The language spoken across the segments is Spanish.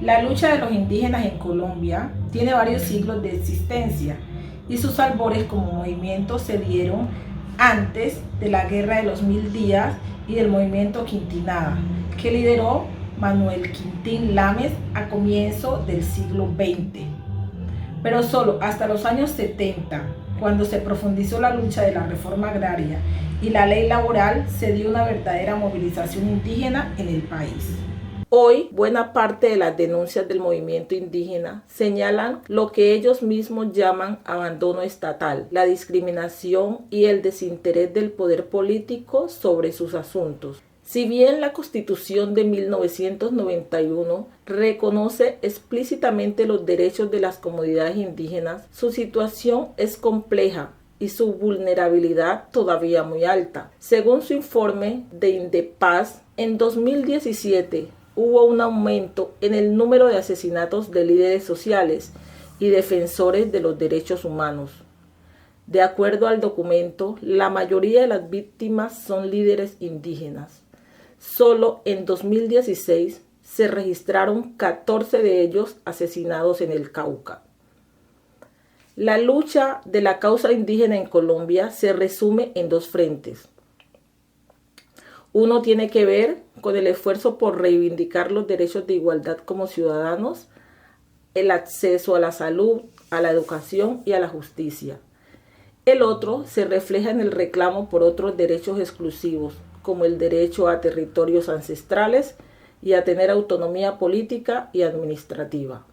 La lucha de los indígenas en Colombia tiene varios siglos de existencia y sus albores como movimiento se dieron antes de la Guerra de los Mil Días y del movimiento Quintinada, que lideró Manuel Quintín Lames a comienzo del siglo XX. Pero solo hasta los años 70, cuando se profundizó la lucha de la reforma agraria y la ley laboral, se dio una verdadera movilización indígena en el país. Hoy, buena parte de las denuncias del movimiento indígena señalan lo que ellos mismos llaman abandono estatal, la discriminación y el desinterés del poder político sobre sus asuntos. Si bien la Constitución de 1991 reconoce explícitamente los derechos de las comunidades indígenas, su situación es compleja y su vulnerabilidad todavía muy alta. Según su informe de Indepaz, en 2017 hubo un aumento en el número de asesinatos de líderes sociales y defensores de los derechos humanos. De acuerdo al documento, la mayoría de las víctimas son líderes indígenas. Solo en 2016 se registraron 14 de ellos asesinados en el Cauca. La lucha de la causa indígena en Colombia se resume en dos frentes. Uno tiene que ver con el esfuerzo por reivindicar los derechos de igualdad como ciudadanos, el acceso a la salud, a la educación y a la justicia. El otro se refleja en el reclamo por otros derechos exclusivos, como el derecho a territorios ancestrales y a tener autonomía política y administrativa.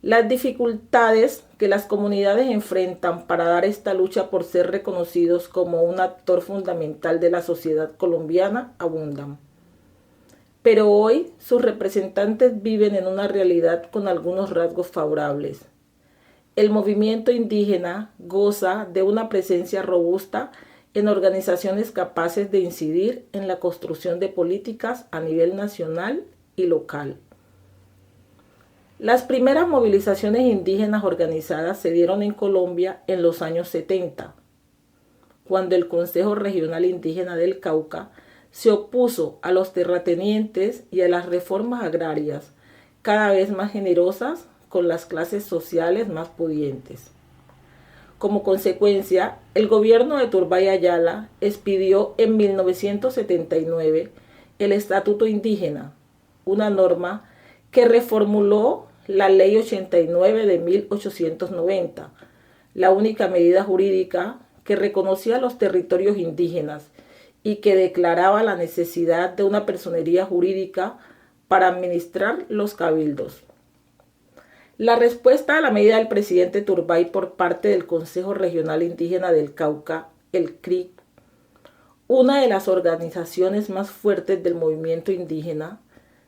Las dificultades que las comunidades enfrentan para dar esta lucha por ser reconocidos como un actor fundamental de la sociedad colombiana abundan. Pero hoy sus representantes viven en una realidad con algunos rasgos favorables. El movimiento indígena goza de una presencia robusta en organizaciones capaces de incidir en la construcción de políticas a nivel nacional y local. Las primeras movilizaciones indígenas organizadas se dieron en Colombia en los años 70, cuando el Consejo Regional Indígena del Cauca se opuso a los terratenientes y a las reformas agrarias, cada vez más generosas con las clases sociales más pudientes. Como consecuencia, el gobierno de Turbay Ayala expidió en 1979 el Estatuto Indígena, una norma que reformuló la Ley 89 de 1890, la única medida jurídica que reconocía los territorios indígenas y que declaraba la necesidad de una personería jurídica para administrar los cabildos. La respuesta a la medida del presidente Turbay por parte del Consejo Regional Indígena del Cauca, el CRIC, una de las organizaciones más fuertes del movimiento indígena,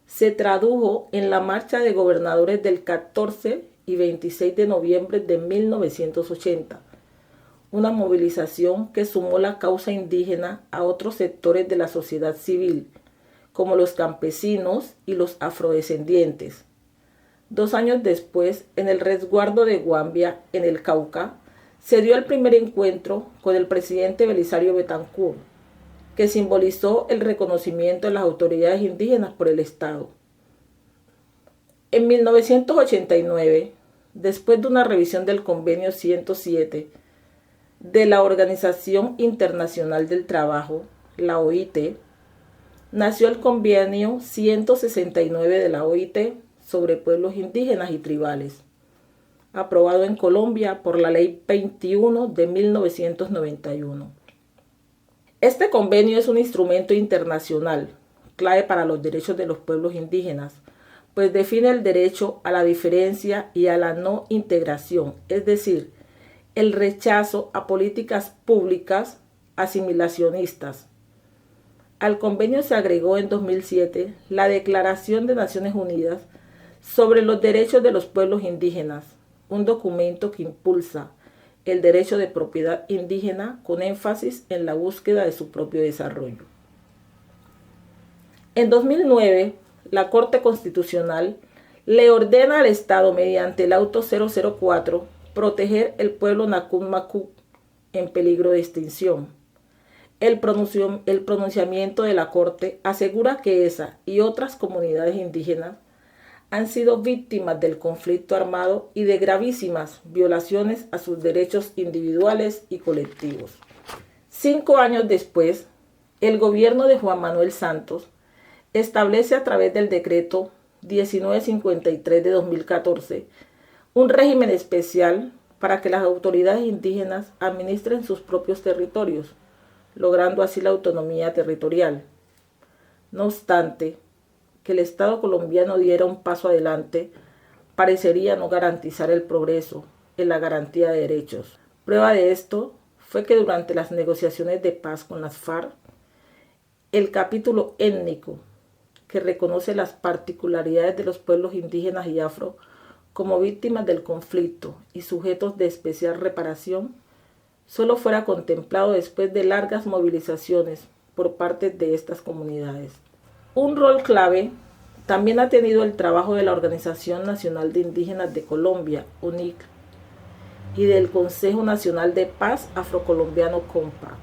se tradujo en la marcha de gobernadores del 14 y 26 de noviembre de 1980, una movilización que sumó la causa indígena a otros sectores de la sociedad civil, como los campesinos y los afrodescendientes. 2 años después, en el resguardo de Guambia, en el Cauca, se dio el primer encuentro con el presidente Belisario Betancur, que simbolizó el reconocimiento de las autoridades indígenas por el Estado. En 1989, después de una revisión del Convenio 107 de la Organización Internacional del Trabajo, la OIT, nació el Convenio 169 de la OIT sobre pueblos indígenas y tribales, aprobado en Colombia por la Ley 21 de 1991. Este convenio es un instrumento internacional, clave para los derechos de los pueblos indígenas, pues define el derecho a la diferencia y a la no integración, es decir, el rechazo a políticas públicas asimilacionistas. Al convenio se agregó en 2007 la Declaración de Naciones Unidas sobre los Derechos de los Pueblos Indígenas, un documento que impulsa el derecho de propiedad indígena con énfasis en la búsqueda de su propio desarrollo. En 2009, la Corte Constitucional le ordena al Estado, mediante el Auto 004, proteger el pueblo Nakun Makuk en peligro de extinción. El pronunciamiento de la Corte asegura que esa y otras comunidades indígenas han sido víctimas del conflicto armado y de gravísimas violaciones a sus derechos individuales y colectivos. 5 años después, el gobierno de Juan Manuel Santos establece a través del decreto 1953 de 2014 un régimen especial para que las autoridades indígenas administren sus propios territorios, logrando así la autonomía territorial. No obstante, que el Estado colombiano diera un paso adelante parecería no garantizar el progreso en la garantía de derechos. Prueba de esto fue que durante las negociaciones de paz con las FARC, el capítulo étnico que reconoce las particularidades de los pueblos indígenas y afro como víctimas del conflicto y sujetos de especial reparación, solo fuera contemplado después de largas movilizaciones por parte de estas comunidades. Un rol clave también ha tenido el trabajo de la Organización Nacional de Indígenas de Colombia, UNIC, y del Consejo Nacional de Paz Afrocolombiano, CONPA,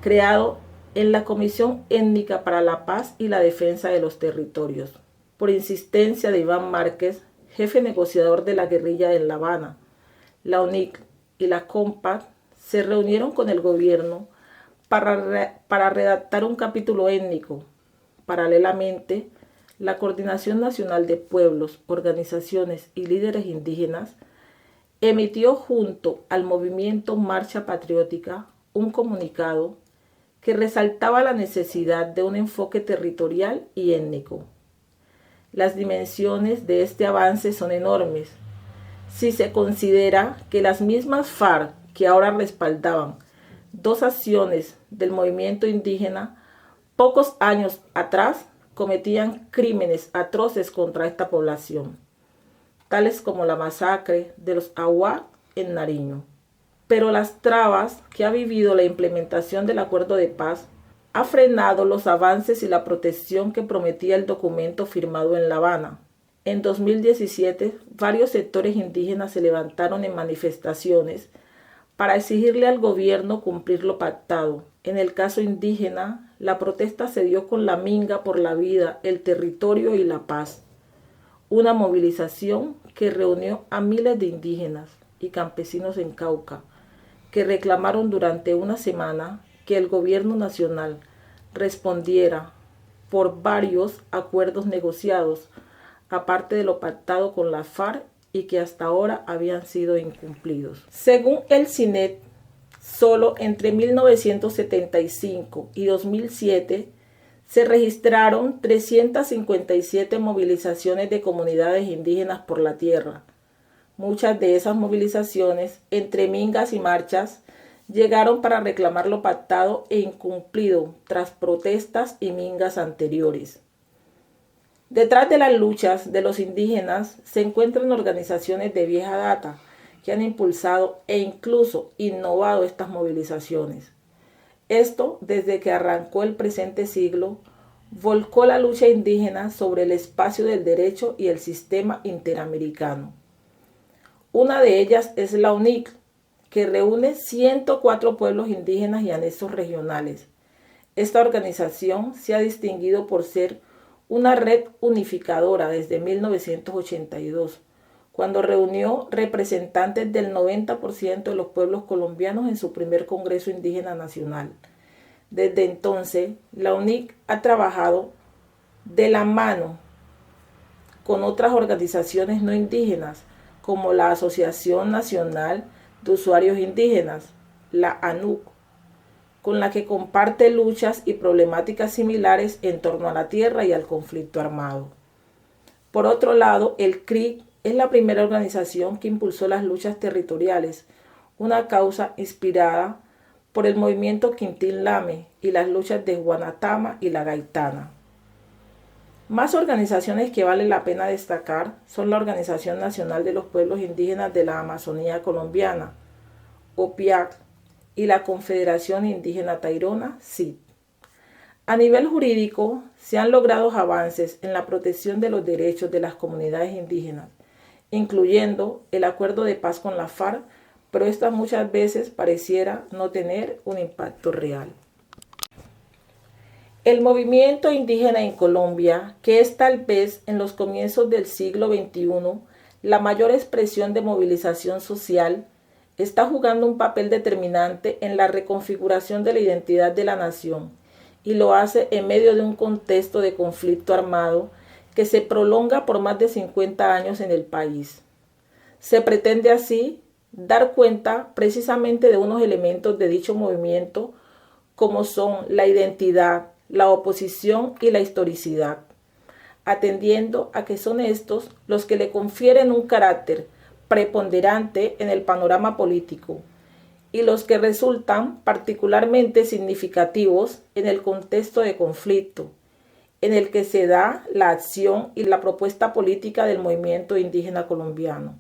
creado en la Comisión Étnica para la Paz y la Defensa de los Territorios, por insistencia de Iván Márquez, jefe negociador de la guerrilla en La Habana. La UNIC y la CONPA se reunieron con el gobierno para redactar un capítulo étnico. Paralelamente, la Coordinación Nacional de Pueblos, Organizaciones y Líderes Indígenas emitió junto al movimiento Marcha Patriótica un comunicado que resaltaba la necesidad de un enfoque territorial y étnico. Las dimensiones de este avance son enormes, si se considera que las mismas FARC que ahora respaldaban dos acciones del movimiento indígena, pocos años atrás cometían crímenes atroces contra esta población, tales como la masacre de los Aguá en Nariño. Pero las trabas que ha vivido la implementación del acuerdo de paz ha frenado los avances y la protección que prometía el documento firmado en La Habana. En 2017, varios sectores indígenas se levantaron en manifestaciones para exigirle al gobierno cumplir lo pactado. En el caso indígena, la protesta se dio con la minga por la vida, el territorio y la paz. Una movilización que reunió a miles de indígenas y campesinos en Cauca, que reclamaron durante una semana que el gobierno nacional respondiera por varios acuerdos negociados, aparte de lo pactado con la FARC y que hasta ahora habían sido incumplidos. Según el CINET, solo entre 1975 y 2007 se registraron 357 movilizaciones de comunidades indígenas por la tierra. Muchas de esas movilizaciones, entre mingas y marchas, llegaron para reclamar lo pactado e incumplido tras protestas y mingas anteriores. Detrás de las luchas de los indígenas se encuentran organizaciones de vieja data que han impulsado e incluso innovado estas movilizaciones. Esto, desde que arrancó el presente siglo, volcó la lucha indígena sobre el espacio del derecho y el sistema interamericano. Una de ellas es la UNIC, que reúne 104 pueblos indígenas y anexos regionales. Esta organización se ha distinguido por ser una red unificadora desde 1982, cuando reunió representantes del 90% de los pueblos colombianos en su primer Congreso Indígena Nacional. Desde entonces, la UNIC ha trabajado de la mano con otras organizaciones no indígenas, como la Asociación Nacional de Usuarios Indígenas, la ANUC, con la que comparte luchas y problemáticas similares en torno a la tierra y al conflicto armado. Por otro lado, el CRIC es la primera organización que impulsó las luchas territoriales, una causa inspirada por el movimiento Quintín Lame y las luchas de Guanatama y la Gaitana. Más organizaciones que vale la pena destacar son la Organización Nacional de los Pueblos Indígenas de la Amazonía Colombiana, OPIAC, y la Confederación Indígena Tairona, CID. A nivel jurídico, se han logrado avances en la protección de los derechos de las comunidades indígenas, incluyendo el acuerdo de paz con la FARC, pero esta muchas veces pareciera no tener un impacto real. El movimiento indígena en Colombia, que es tal vez en los comienzos del siglo XXI la mayor expresión de movilización social, está jugando un papel determinante en la reconfiguración de la identidad de la nación y lo hace en medio de un contexto de conflicto armado que se prolonga por más de 50 años en el país. Se pretende así dar cuenta precisamente de unos elementos de dicho movimiento como son la identidad, la oposición y la historicidad, atendiendo a que son estos los que le confieren un carácter preponderante en el panorama político y los que resultan particularmente significativos en el contexto de conflicto en el que se da la acción y la propuesta política del movimiento indígena colombiano.